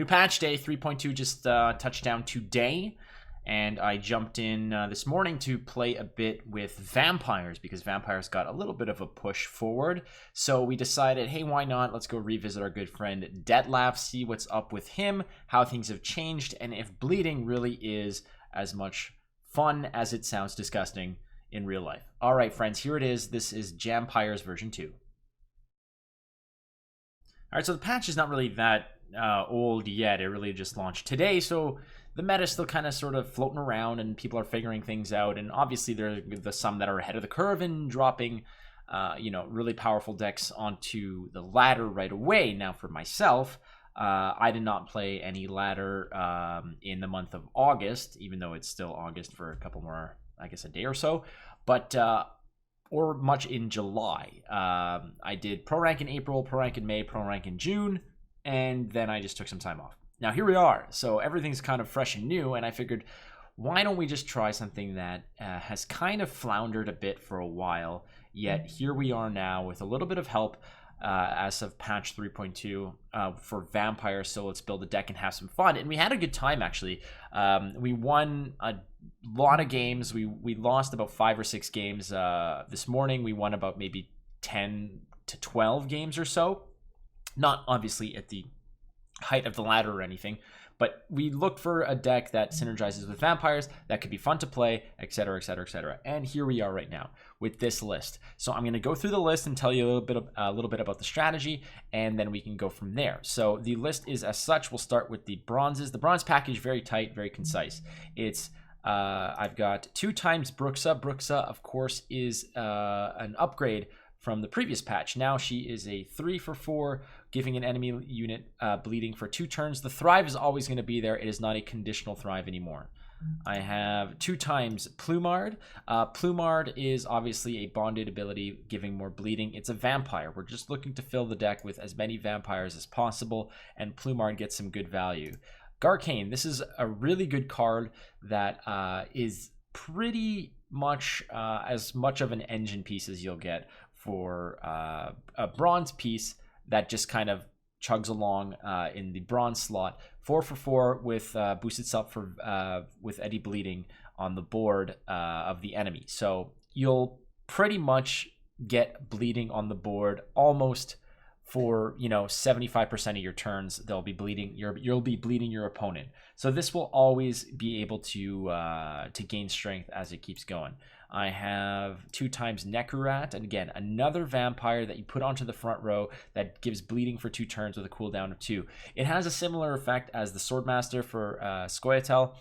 New patch day 3.2 just touched down today, and I jumped in this morning to play a bit with Vampires because Vampires got a little bit of a push forward. So we decided, hey, why not? Let's go revisit our good friend Detlef, see what's up with him, how things have changed, and if bleeding really is as much fun as it sounds disgusting in real life. All right, friends, here it is. This is Jampires version 2. All right, so the patch is not really that old yet. It really just launched today, so the meta is still kind of sort of floating around and people are figuring things out, and obviously there are some that are ahead of the curve and dropping really powerful decks onto the ladder right away. Now for myself, I did not play any ladder in the month of August, even though it's still August for a couple more, I guess a day or so, but or much in July. I did pro rank in April, pro rank in May, pro rank in June, and then I just took some time off. Now here we are, so everything's kind of fresh and new, and I figured, why don't we just try something that has kind of floundered a bit for a while, yet here we are now with a little bit of help as of patch 3.2 for Vampires. So let's build a deck and have some fun. And we had a good time, actually. We won a lot of games. We lost about 5 or 6 games this morning. We won about maybe 10 to 12 games or so. Not obviously at the height of the ladder or anything, but we looked for a deck that synergizes with Vampires, that could be fun to play, etc, etc, etc. And here we are right now with this list. So I'm going to go through the list and tell you a little bit about the strategy, and then we can go from there. So the list is as such. We'll start with the bronzes. The bronze package, very tight, very concise. It's I've got 2 times Bruxa. Bruxa, of course, is an upgrade from the previous patch. Now she is a 3 for 4, giving an enemy unit bleeding for 2 turns. The thrive is always going to be there. It is not a conditional thrive anymore. I have 2 times Plumard. Plumard is obviously a bonded ability, giving more bleeding. It's a vampire. We're just looking to fill the deck with as many vampires as possible, and Plumard gets some good value. Garcane, this is a really good card that is pretty much as much of an engine piece as you'll get for a bronze piece that just kind of chugs along in the bronze slot. 4 for 4 with boost itself for with Eddie bleeding on the board of the enemy. So you'll pretty much get bleeding on the board almost for 75% of your turns. They'll be bleeding. You'll be bleeding your opponent. So this will always be able to gain strength as it keeps going. I have 2 times Nekurat, and again, another vampire that you put onto the front row that gives bleeding for 2 turns with a cooldown of 2. It has a similar effect as the Swordmaster for Scoia'tael,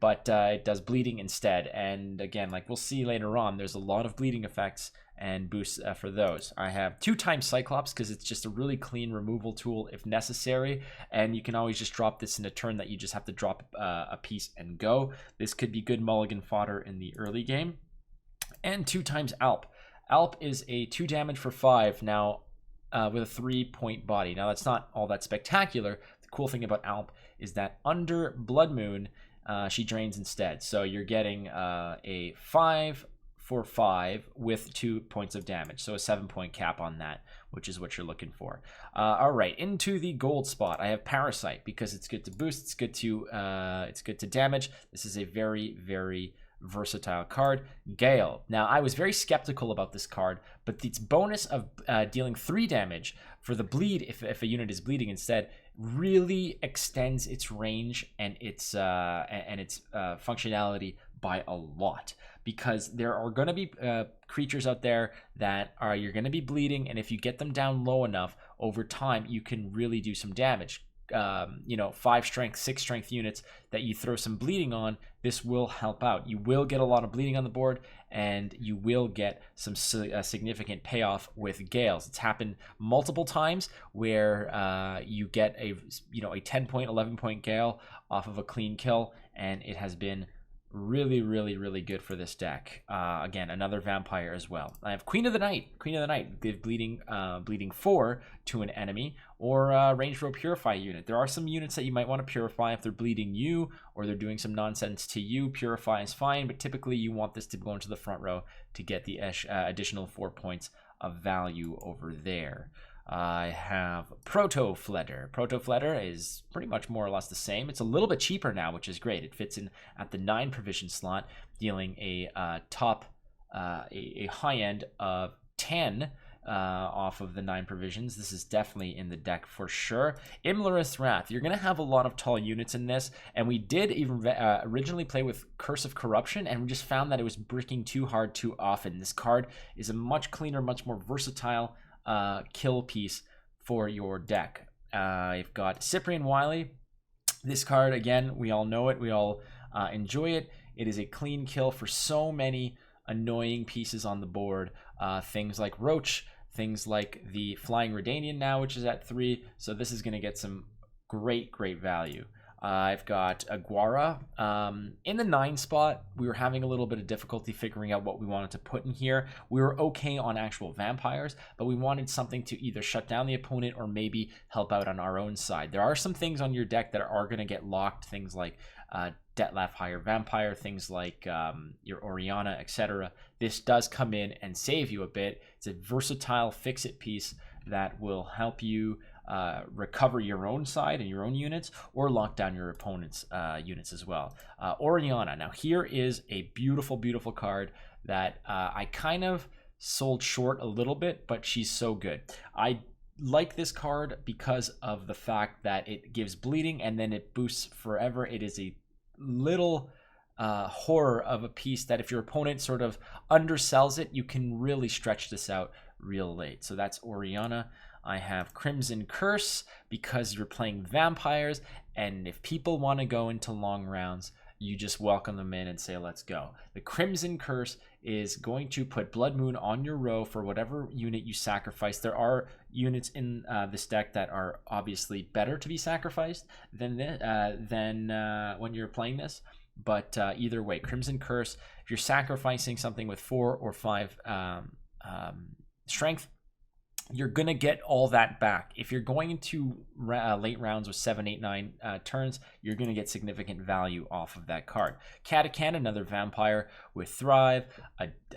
but it does bleeding instead. And again, like we'll see later on, there's a lot of bleeding effects and boosts for those. I have 2 times Cyclops because it's just a really clean removal tool if necessary, and you can always just drop this in a turn that you just have to drop a piece and go. This could be good mulligan fodder in the early game. And 2 times Alp. Alp is a 2 damage for 5 now with a 3-point body. Now that's not all that spectacular. The cool thing about Alp is that under Blood Moon, she drains instead. So you're getting a 5 for 5 with 2 points of damage. So a 7-point cap on that, which is what you're looking for. All right, into the gold spot, I have Parasite because it's good to boost. It's good to damage. This is a very, very versatile card. Gale. Now I was very skeptical about this card, but its bonus of dealing 3 damage for the bleed if a unit is bleeding instead really extends its range and its functionality by a lot, because there are going to be creatures out there that you're going to be bleeding, and if you get them down low enough over time, you can really do some damage. 5 strength, 6 strength units that you throw some bleeding on, this will help out. You will get a lot of bleeding on the board, and you will get some significant payoff with Gales. It's happened multiple times where you get a 10-point, 11-point Gale off of a clean kill, and it has been really, really, really good for this deck. Again, another vampire as well. I have Queen of the Night. Queen of the Night, give bleeding 4 to an enemy, or range row purify unit. There are some units that you might want to purify if they're bleeding you or they're doing some nonsense to you. Purify is fine, but typically you want this to go into the front row to get the additional 4 points of value over there. I have Proto-Fledder. Proto-Fledder is pretty much more or less the same. It's a little bit cheaper now, which is great. It fits in at the 9 provision slot, dealing a a high end of 10 off of the 9 provisions. This is definitely in the deck for sure. Imlerith's Wrath. You're going to have a lot of tall units in this, and we did even originally play with Curse of Corruption, and we just found that it was bricking too hard too often. This card is a much cleaner, much more versatile kill piece for your deck. I've got Cyprian Wiley. This card, again, we all know it. We all enjoy it. It is a clean kill for so many annoying pieces on the board. Things like Roach, things like the Flying Redanian now, which is at 3. So this is going to get some great value. I've got Aguara. In the 9 spot, we were having a little bit of difficulty figuring out what we wanted to put in here. We were okay on actual vampires, but we wanted something to either shut down the opponent or maybe help out on our own side. There are some things on your deck that are going to get locked, things like Detlef Higher Vampire, things like your Oriana, etc. This does come in and save you a bit. It's a versatile fix-it piece that will help you recover your own side and your own units, or lock down your opponent's units as well. Oriana. Now here is a beautiful card that I kind of sold short a little bit, but she's so good. I like this card because of the fact that it gives bleeding and then it boosts forever. It is a little horror of a piece that if your opponent sort of undersells it, you can really stretch this out real late. So that's Oriana. I have Crimson Curse because you're playing vampires, and if people want to go into long rounds, you just welcome them in and say, let's go. The Crimson Curse is going to put Blood Moon on your row for whatever unit you sacrifice. There are units in this deck that are obviously better to be sacrificed than when you're playing this. But either way, Crimson Curse, if you're sacrificing something with 4 or 5 strength, you're going to get all that back. If you're going into late rounds with 7, 8, 9 turns, you're going to get significant value off of that card. Katakan, another vampire with Thrive,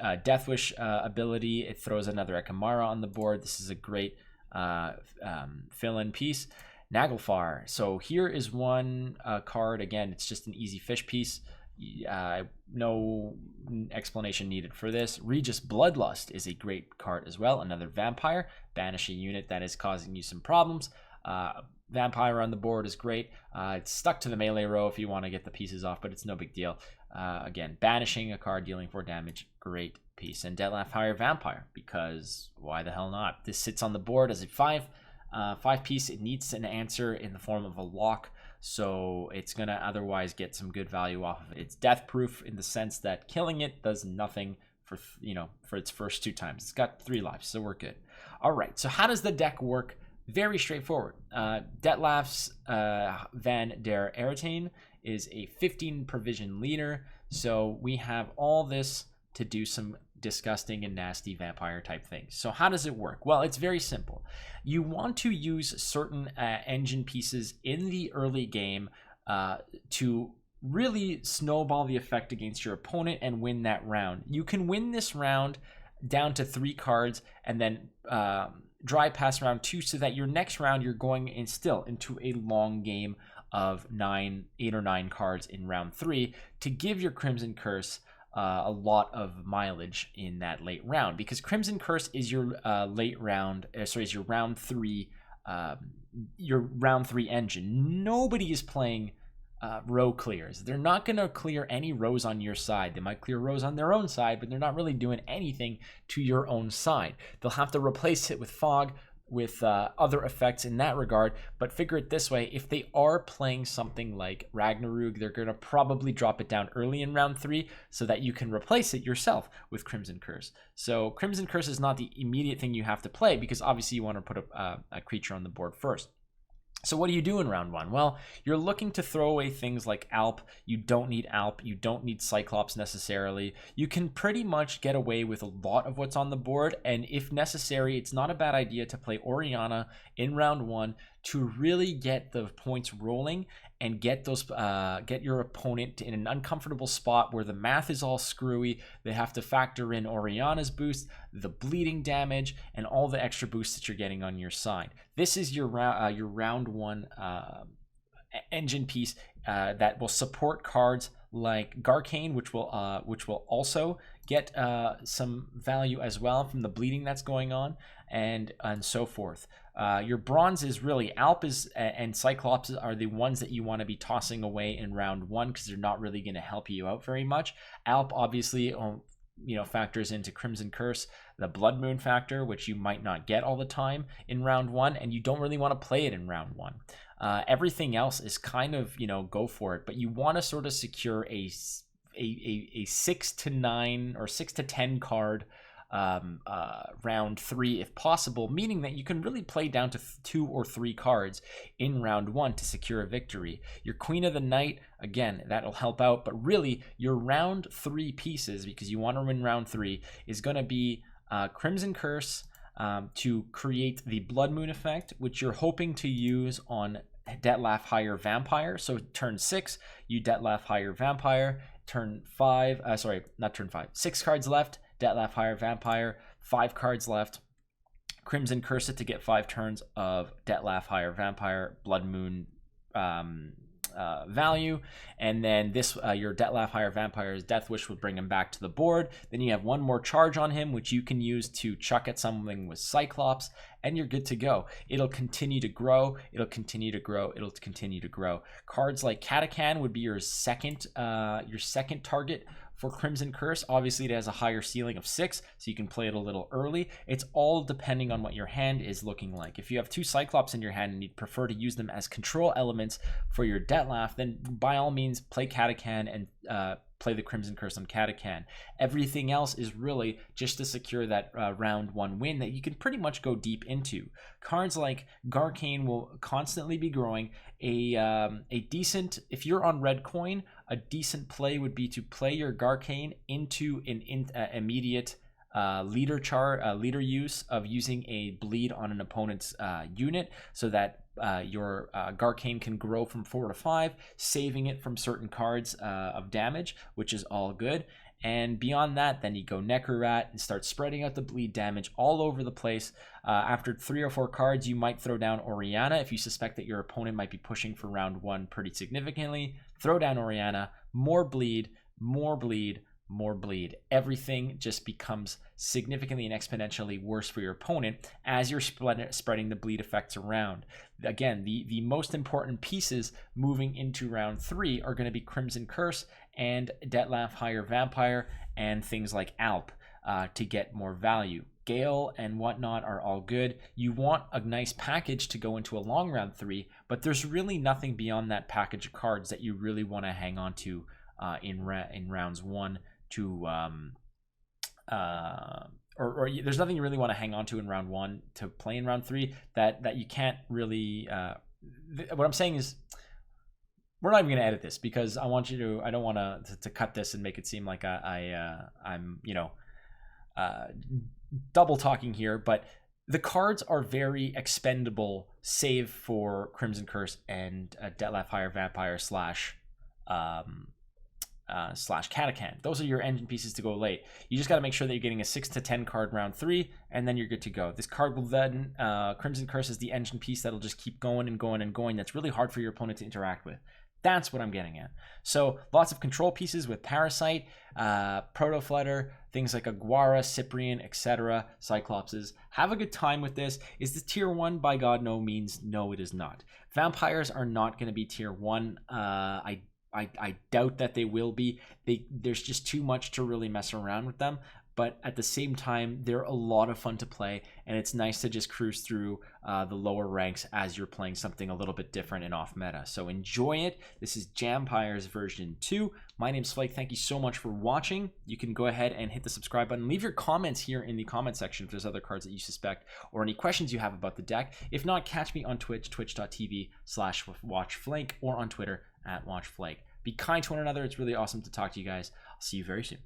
a Death Wish ability. It throws another Ekamara on the board. This is a great fill-in piece. Naglfar. So here is one card. Again, it's just an easy fish piece. No explanation needed for this. Regis Bloodlust is a great card as well. Another vampire. Banish a unit that is causing you some problems. Vampire on the board is great. It's stuck to the melee row if you want to get the pieces off, but it's no big deal. Again, banishing a card, dealing 4 damage, great piece. And Detlef Higher Vampire, because why the hell not? This sits on the board as a 5 piece. It needs an answer in the form of a lock, so it's gonna otherwise get some good value off of it. It's death proof in the sense that killing it does nothing for for its first 2 times. It's got 3 lives, so we're good. All right, so how does the deck work? Very straightforward. Detlef's Van der Eretain is a 15 provision leader, so we have all this to do some disgusting and nasty vampire type things. So how does it work? Well, it's very simple. You want to use certain engine pieces in the early game to really snowball the effect against your opponent and win that round. You can win this round down to 3 cards and then dry pass round 2, so that your next round you're going in still into a long game of 8 or 9 cards in round 3 to give your Crimson Curse a lot of mileage in that late round, because Crimson Curse is your is your round 3 engine. Nobody is playing row clears. They're not going to clear any rows on your side. They might clear rows on their own side, but they're not really doing anything to your own side. They'll have to replace it with fog, with other effects in that regard. But figure it this way, if they are playing something like Ragnarok, they're going to probably drop it down early in round 3 so that you can replace it yourself with Crimson Curse. So Crimson Curse is not the immediate thing you have to play, because obviously you want to put a creature on the board first. So what do you do in round 1? Well, you're looking to throw away things like Alp. You don't need Alp. You don't need Cyclops necessarily. You can pretty much get away with a lot of what's on the board, and if necessary, it's not a bad idea to play Oriana in round 1 to really get the points rolling and get your opponent in an uncomfortable spot where the math is all screwy. They have to factor in Orianna's boost, the bleeding damage, and all the extra boosts that you're getting on your side. This is your round one engine piece that will support cards like Garcane, which will also get some value as well from the bleeding that's going on, and so forth. Your bronze is really Alp and Cyclops are the ones that you want to be tossing away in round one because they're not really going to help you out very much. Alp obviously factors into Crimson Curse, the Blood Moon factor, which you might not get all the time in round one, and you don't really want to play it in round one. Everything else is kind of, go for it, but you want to sort of secure a 6 to 9 or 6 to 10 card round 3 if possible, meaning that you can really play down to 2 or 3 cards in round 1 to secure a victory. Your Queen of the Night, again, that'll help out, but really your round 3 pieces, because you want to win round 3, is going to be Crimson Curse to create the Blood Moon effect, which you're hoping to use on Detlef Higher Vampire. So turn 6, you Detlef Higher Vampire. Turn 5, not turn 5, 6 cards left, Detlef Higher Vampire, 5 cards left, Crimson Curse it to get 5 turns of Detlef Higher Vampire, Blood Moon value, and then this your Detlef Higher Vampire's Death Wish would bring him back to the board. Then you have one more charge on him, which you can use to chuck at something with Cyclops, and you're good to go. It'll continue to grow. It'll continue to grow. It'll continue to grow. Cards like Katakan would be your second target for Crimson Curse. Obviously, it has a higher ceiling of 6, so you can play it a little early. It's all depending on what your hand is looking like. If you have 2 Cyclops in your hand and you'd prefer to use them as control elements for your Detlef, then by all means, play Katakan and play the Crimson Curse on Katakan. Everything else is really just to secure that round 1 win that you can pretty much go deep into. Cards like Garcane will constantly be growing. A decent, if you're on red coin, a decent play would be to play your Garcane into an immediate leader use of using a bleed on an opponent's unit, so that your Garcane can grow from 4 to 5, saving it from certain cards of damage, which is all good. And beyond that, then you go Necrorat and start spreading out the bleed damage all over the place. After 3 or 4 cards, you might throw down Orianna if you suspect that your opponent might be pushing for round 1 pretty significantly. Throw down Orianna, more bleed, more bleed, more bleed. Everything just becomes significantly and exponentially worse for your opponent as you're spreading the bleed effects around. Again, the most important pieces moving into round 3 are going to be Crimson Curse and Detlef Higher Vampire and things like Alp to get more value. Gale and whatnot are all good. You want a nice package to go into a long round 3, but there's really nothing beyond that package of cards that you really want to hang on to in rounds 1 to or there's nothing you really want to hang on to in round 1 to play in round 3 that you can't really what I'm saying is, we're not even going to edit this because I don't want to cut this and make it seem like I'm double talking here, but the cards are very expendable save for Crimson Curse and Detlef Higher Vampire slash Katakan. Those are your engine pieces to go late. You just got to make sure that you're getting a 6 to 10 card round 3, and then you're good to go. This card will then, Crimson Curse is the engine piece that'll just keep going and going and going. That's really hard for your opponent to interact with. That's what I'm getting at. So lots of control pieces with Parasite, Proto-Flutter, things like Aguara, Cyprian, etc., Cyclopses. Have a good time with this. Is this tier 1? By God, no means no, it is not. Vampires are not going to be tier 1. I doubt that they will be. There's just too much to really mess around with them. But at the same time, they're a lot of fun to play, and it's nice to just cruise through the lower ranks as you're playing something a little bit different and off meta. So enjoy it. This is Jampires version 2. My name's Flake. Thank you so much for watching. You can go ahead and hit the subscribe button. Leave your comments here in the comment section if there's other cards that you suspect or any questions you have about the deck. If not, catch me on Twitch, twitch.tv/watchflake, or on Twitter @watchflake. Be kind to one another. It's really awesome to talk to you guys. I'll see you very soon.